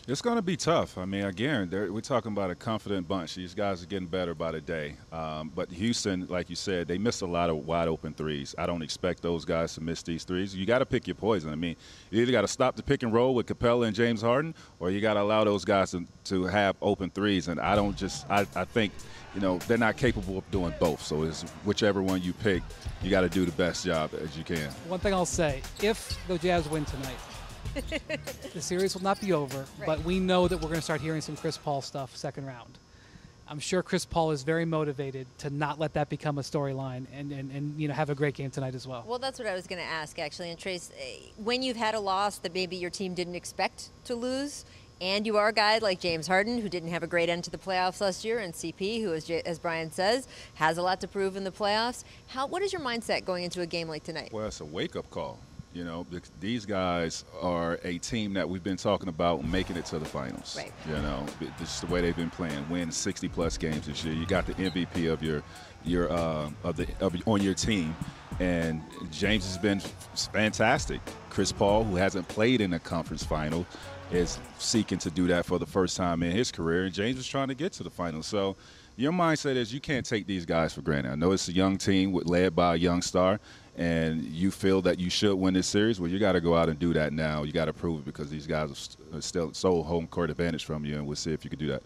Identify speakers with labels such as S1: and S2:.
S1: It's going to be tough. I mean, again, we're talking about a confident bunch. These guys are getting better by the day. But Houston, like you said, they missed a lot of wide open threes. I don't expect those guys to miss these threes. You got to pick your poison. I mean, you either got to stop the pick and roll with Capella and James Harden, or you got to allow those guys to have open threes. And I think, they're not capable of doing both. So it's whichever one you pick, you got to do the best job as you can.
S2: One thing I'll say, if the Jazz win tonight, the series will not be over,
S3: Right.
S2: but we know that we're going to start hearing some Chris Paul stuff second round. I'm sure Chris Paul is very motivated to not let that become a storyline and have a great game tonight as well.
S3: Well, that's what I was going to ask, actually. And Trace, when you've had a loss that maybe your team didn't expect to lose, and you are a guy like James Harden, who didn't have a great end to the playoffs last year, and CP, who, as Brian says, has a lot to prove in the playoffs, what is your mindset going into a game like tonight?
S1: Well, it's a wake-up call. These guys are a team that we've been talking about making it to the finals.
S3: Right.
S1: This is the way they've been playing, win 60-plus games this year. You got the MVP on your team, and James has been fantastic. Chris Paul, who hasn't played in a conference final, is seeking to do that for the first time in his career, and James is trying to get to the finals. So your mindset is you can't take these guys for granted. I know it's a young team led by a young star, and you feel that you should win this series. Well, you got to go out and do that now. You got to prove it because these guys are still so home court advantage from you, and we'll see if you can do that.